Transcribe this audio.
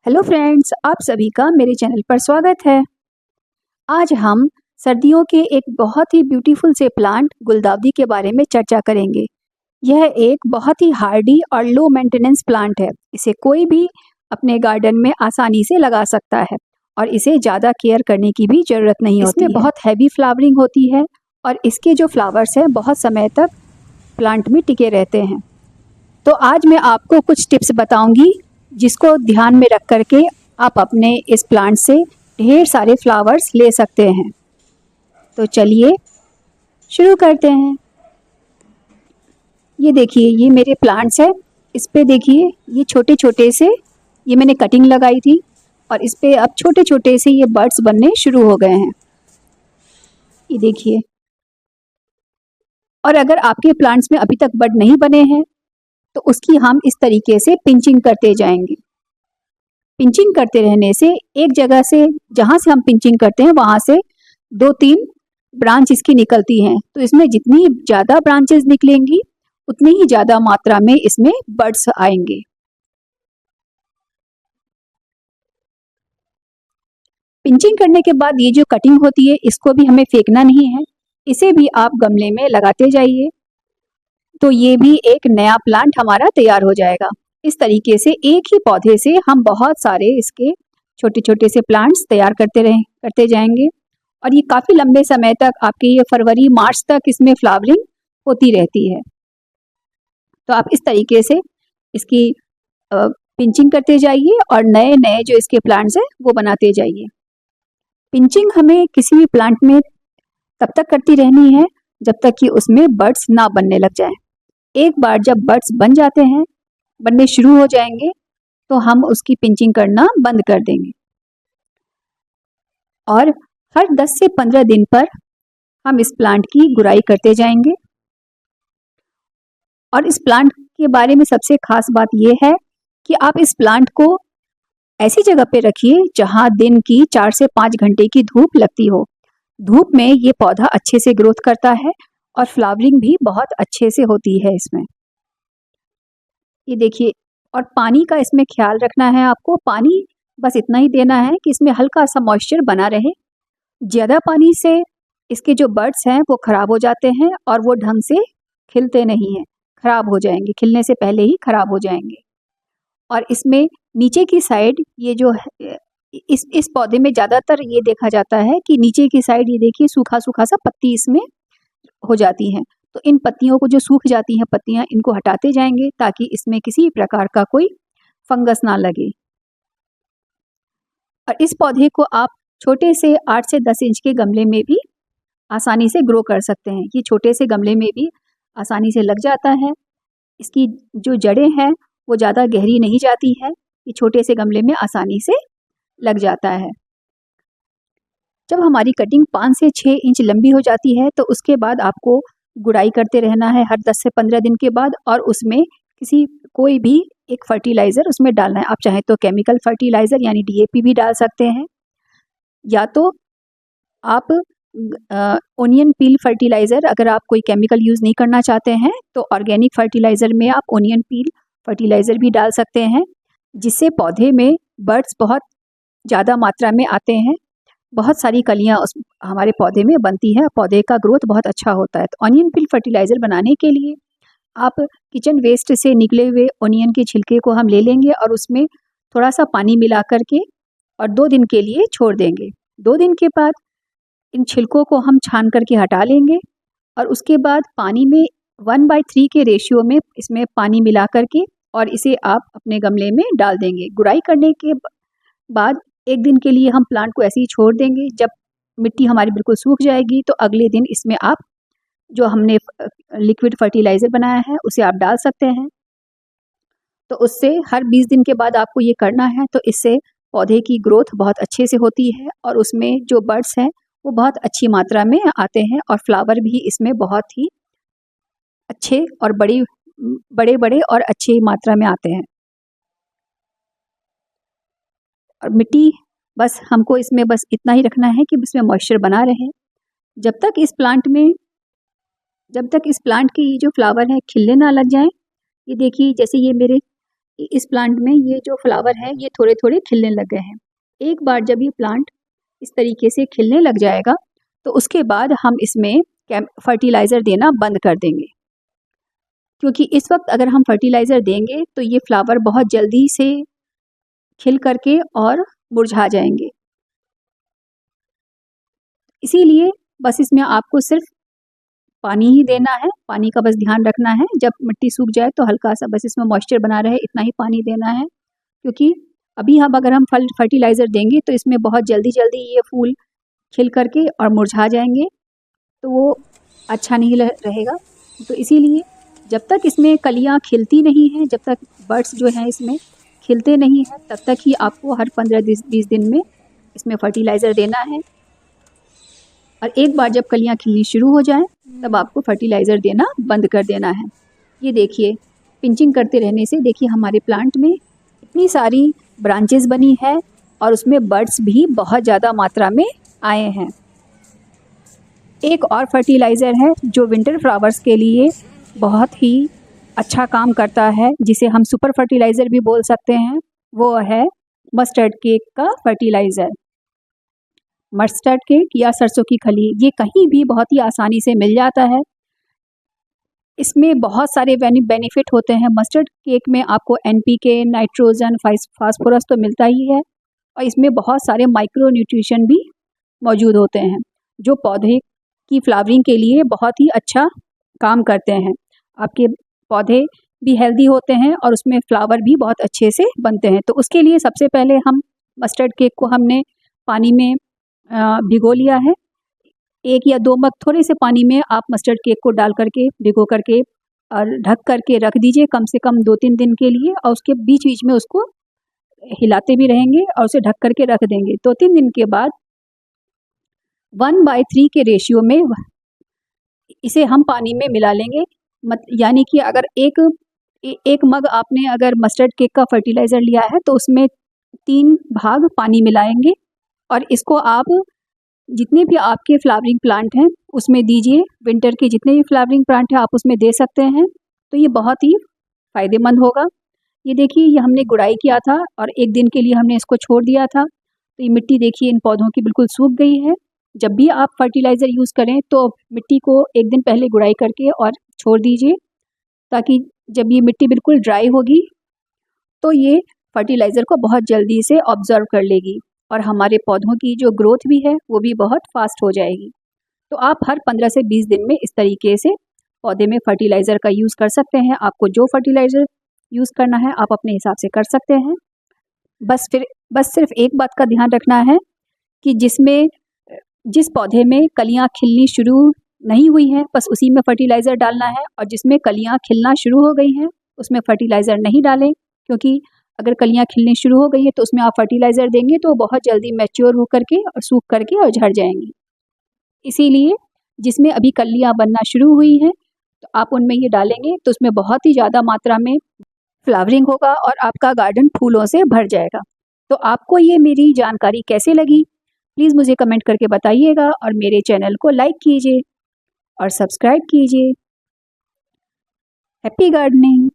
Hello friends, आप सभी का मेरे चैनल पर स्वागत है। आज हम सर्दियों के एक बहुत ही ब्यूटीफुल से प्लांट गुलदाउदी के बारे में चर्चा करेंगे। यह एक बहुत ही हार्डी और लो मेंटेनेंस प्लांट है। इसे कोई भी अपने गार्डन में आसानी से लगा सकता है और इसे ज़्यादा केयर करने की भी ज़रूरत नहीं होती है। इसमें बहुत हैवी फ्लावरिंग होती है और इसके जो फ्लावर्स हैं बहुत समय तक प्लांट में टिके रहते हैं। तो आज मैं आपको कुछ टिप्स बताऊंगी जिसको ध्यान में रख करके आप अपने इस प्लांट से ढेर सारे फ्लावर्स ले सकते हैं। तो चलिए शुरू करते हैं। ये देखिए, ये मेरे प्लांट्स है। इस पे देखिए, ये छोटे छोटे से ये मैंने कटिंग लगाई थी और इस पे अब छोटे छोटे से ये बर्ड्स बनने शुरू हो गए हैं। ये देखिए, और अगर आपके प्लांट्स में अभी तक बड नहीं बने हैं तो उसकी हम इस तरीके से पिंचिंग करते जाएंगे। पिंचिंग करते रहने से एक जगह से, जहाँ से हम पिंचिंग करते हैं वहाँ से 2-3 ब्रांच इसकी निकलती हैं। तो इसमें जितनी ज़्यादा ब्रांचेस निकलेंगी उतनी ही ज़्यादा मात्रा में इसमें बड्स आएंगे। पिंचिंग करने के बाद ये जो कटिंग होती है इसको भी हमें फेंकना नहीं है, इसे भी आप गमले में लगाते जाइए तो ये भी एक नया प्लांट हमारा तैयार हो जाएगा। इस तरीके से एक ही पौधे से हम बहुत सारे इसके छोटे छोटे से प्लांट्स तैयार करते जाएंगे और ये काफ़ी लंबे समय तक, आपके ये फरवरी मार्च तक इसमें फ्लावरिंग होती रहती है। तो आप इस तरीके से इसकी पिंचिंग करते जाइए और नए नए जो इसके प्लांट्स हैं वो बनाते जाइए। पिंचिंग हमें किसी भी प्लांट में तब तक करती रहनी है जब तक कि उसमें बड्स ना बनने लग जाए। एक बार जब बड्स बन जाते हैं, बनने शुरू हो जाएंगे, तो हम उसकी पिंचिंग करना बंद कर देंगे और हर 10 से 15 दिन पर हम इस प्लांट की गुड़ाई करते जाएंगे। और इस प्लांट के बारे में सबसे खास बात यह है कि आप इस प्लांट को ऐसी जगह पे रखिए जहां दिन की 4 से 5 घंटे की धूप लगती हो। धूप में ये पौधा अच्छे से ग्रोथ करता है और फ्लावरिंग भी बहुत अच्छे से होती है इसमें। ये देखिए, और पानी का इसमें ख्याल रखना है आपको। पानी बस इतना ही देना है कि इसमें हल्का सा मॉइस्चर बना रहे। ज़्यादा पानी से इसके जो बड्स हैं वो ख़राब हो जाते हैं और वो ढंग से खिलते नहीं हैं, ख़राब हो जाएंगे, खिलने से पहले ही ख़राब हो जाएंगे। और इसमें नीचे की साइड ये जो है, इस पौधे में ज़्यादातर ये देखा जाता है कि नीचे की साइड ये देखिए सूखा सूखा सा पत्ती इसमें हो जाती हैं। तो इन पत्तियों को, जो सूख जाती हैं पत्तियां, इनको हटाते जाएंगे ताकि इसमें किसी प्रकार का कोई फंगस ना लगे। और इस पौधे को आप छोटे से 8 से 10 इंच के गमले में भी आसानी से ग्रो कर सकते हैं। ये छोटे से गमले में भी आसानी से लग जाता है। इसकी जो जड़ें हैं वो ज़्यादा गहरी नहीं जाती है, ये छोटे से गमले में आसानी से लग जाता है। जब हमारी कटिंग 5 से 6 इंच लंबी हो जाती है तो उसके बाद आपको गुड़ाई करते रहना है हर 10 से 15 दिन के बाद, और उसमें कोई भी एक फर्टिलाइज़र उसमें डालना है। आप चाहें तो केमिकल फर्टिलाइज़र यानी डीएपी भी डाल सकते हैं, या तो आप ओनियन पील फर्टिलाइज़र, अगर आप कोई केमिकल यूज़ नहीं करना चाहते हैं तो ऑर्गेनिक फर्टिलाइज़र में आप ओनियन पील फर्टिलाइज़र भी डाल सकते हैं, जिससे पौधे में बर्ड्स बहुत ज़्यादा मात्रा में आते हैं। बहुत सारी कलियाँ उस हमारे पौधे में बनती है, पौधे का ग्रोथ बहुत अच्छा होता है। तो ऑनियन पील फर्टिलाइज़र बनाने के लिए आप किचन वेस्ट से निकले हुए ओनियन के छिलके को हम ले लेंगे और उसमें थोड़ा सा पानी मिला करके और 2 दिन के लिए छोड़ देंगे। 2 दिन के बाद इन छिलकों को हम छान करके हटा लेंगे और उसके बाद पानी में 1/3 के रेशियो में इसमें पानी मिला करके और इसे आप अपने गमले में डाल देंगे। गुड़ाई करने के बाद 1 दिन के लिए हम प्लांट को ऐसे ही छोड़ देंगे। जब मिट्टी हमारी बिल्कुल सूख जाएगी तो अगले दिन इसमें आप जो हमने लिक्विड फर्टिलाइज़र बनाया है उसे आप डाल सकते हैं। तो उससे हर 20 दिन के बाद आपको ये करना है, तो इससे पौधे की ग्रोथ बहुत अच्छे से होती है और उसमें जो बड्स हैं वो बहुत अच्छी मात्रा में आते हैं और फ्लावर भी इसमें बहुत ही अच्छे और बड़े बड़े और अच्छी मात्रा में आते हैं। और मिट्टी बस हमको इसमें बस इतना ही रखना है कि इसमें मॉइस्चर बना रहे। जब तक इस प्लांट की जो फ्लावर है खिलने ना लग जाए, ये देखिए जैसे ये मेरे कि इस प्लांट में ये जो फ्लावर है ये थोड़े थोड़े खिलने लग गए हैं। एक बार जब ये प्लांट इस तरीके से खिलने लग जाएगा तो उसके बाद हम इसमें फर्टिलाइज़र देना बंद कर देंगे, क्योंकि इस वक्त अगर हम फर्टिलाइज़र देंगे तो ये फ्लावर बहुत जल्दी से खिल करके और मुरझा जाएंगे। इसीलिए बस इसमें आपको सिर्फ पानी ही देना है, पानी का बस ध्यान रखना है। जब मिट्टी सूख जाए तो हल्का सा बस इसमें मॉइस्चर बना रहे इतना ही पानी देना है, क्योंकि अभी अगर हम फर्टिलाइज़र देंगे तो इसमें बहुत जल्दी जल्दी ये फूल खिल करके और मुरझा जाएंगे, तो वो अच्छा नहीं रहेगा। तो इसीलिए जब तक इसमें कलियाँ खिलती नहीं हैं, जब तक बर्ड्स जो हैं इसमें खिलते नहीं हैं, तब तक ही आपको हर 15-20 दिन में इसमें फर्टिलाइज़र देना है। और एक बार जब कलियाँ खिलनी शुरू हो जाएं तब आपको फर्टिलाइज़र देना बंद कर देना है। ये देखिए, पिंचिंग करते रहने से देखिए हमारे प्लांट में इतनी सारी ब्रांचेस बनी है और उसमें बर्ड्स भी बहुत ज़्यादा मात्रा में आए हैं। एक और फर्टिलाइज़र है जो विंटर फ्लावर्स के लिए बहुत ही अच्छा काम करता है, जिसे हम सुपर फर्टिलाइज़र भी बोल सकते हैं। वो है मस्टर्ड केक का फर्टिलाइज़र। मस्टर्ड केक या सरसों की खली ये कहीं भी बहुत ही आसानी से मिल जाता है। इसमें बहुत सारे बेनिफिट होते हैं। मस्टर्ड केक में आपको NPK, नाइट्रोजन, फास्फोरस तो मिलता ही है, और इसमें बहुत सारे माइक्रो न्यूट्रिशन भी मौजूद होते हैं जो पौधे की फ्लावरिंग के लिए बहुत ही अच्छा काम करते हैं। आपके पौधे भी हेल्दी होते हैं और उसमें फ्लावर भी बहुत अच्छे से बनते हैं। तो उसके लिए सबसे पहले हम मस्टर्ड केक को हमने पानी में भिगो लिया है। 1 या 2 मग थोड़े से पानी में आप मस्टर्ड केक को डाल करके भिगो करके और ढक करके रख दीजिए कम से कम 2-3 दिन के लिए, और उसके बीच बीच में उसको हिलाते भी रहेंगे और उसे ढक करके रख देंगे। 2-3 दिन के बाद 1/3 के रेशियो में इसे हम पानी में मिला लेंगे। यानी कि अगर एक मग आपने अगर मस्टर्ड केक का फर्टिलाइज़र लिया है तो उसमें 3 भाग पानी मिलाएंगे, और इसको आप जितने भी आपके फ्लावरिंग प्लांट हैं उसमें दीजिए। विंटर के जितने भी फ्लावरिंग प्लांट हैं आप उसमें दे सकते हैं, तो ये बहुत ही फ़ायदेमंद होगा। ये देखिए, ये हमने गुड़ाई किया था और 1 दिन के लिए हमने इसको छोड़ दिया था। तो ये मिट्टी देखिए इन पौधों की बिल्कुल सूख गई है। जब भी आप फर्टिलाइज़र यूज़ करें तो मिट्टी को 1 दिन पहले गुड़ाई करके और छोड़ दीजिए, ताकि जब ये मिट्टी बिल्कुल ड्राई होगी तो ये फर्टिलाइज़र को बहुत जल्दी से ऑब्जर्व कर लेगी और हमारे पौधों की जो ग्रोथ भी है वो भी बहुत फास्ट हो जाएगी। तो आप हर 15 से 20 दिन में इस तरीके से पौधे में फर्टिलाइज़र का यूज़ कर सकते हैं। आपको जो फर्टिलाइज़र यूज़ करना है आप अपने हिसाब से कर सकते हैं। बस सिर्फ एक बात का ध्यान रखना है कि जिस पौधे में कलियाँ खिलनी शुरू नहीं हुई हैं बस उसी में फर्टिलाइज़र डालना है, और जिसमें कलियाँ खिलना शुरू हो गई हैं उसमें फर्टिलाइज़र नहीं डालें, क्योंकि अगर कलियाँ खिलनी शुरू हो गई हैं तो उसमें आप फर्टिलाइज़र देंगे तो बहुत जल्दी मैच्योर हो करके और सूख करके और झड़ जाएंगी। इसीलिए जिसमें अभी कलियाँ बनना शुरू हुई हैं तो आप उनमें ये डालेंगे तो उसमें बहुत ही ज़्यादा मात्रा में फ्लावरिंग होगा और आपका गार्डन फूलों से भर जाएगा। तो आपको ये मेरी जानकारी कैसे लगी प्लीज़ मुझे कमेंट करके बताइएगा, और मेरे चैनल को लाइक कीजिए और सब्सक्राइब कीजिए। Happy gardening.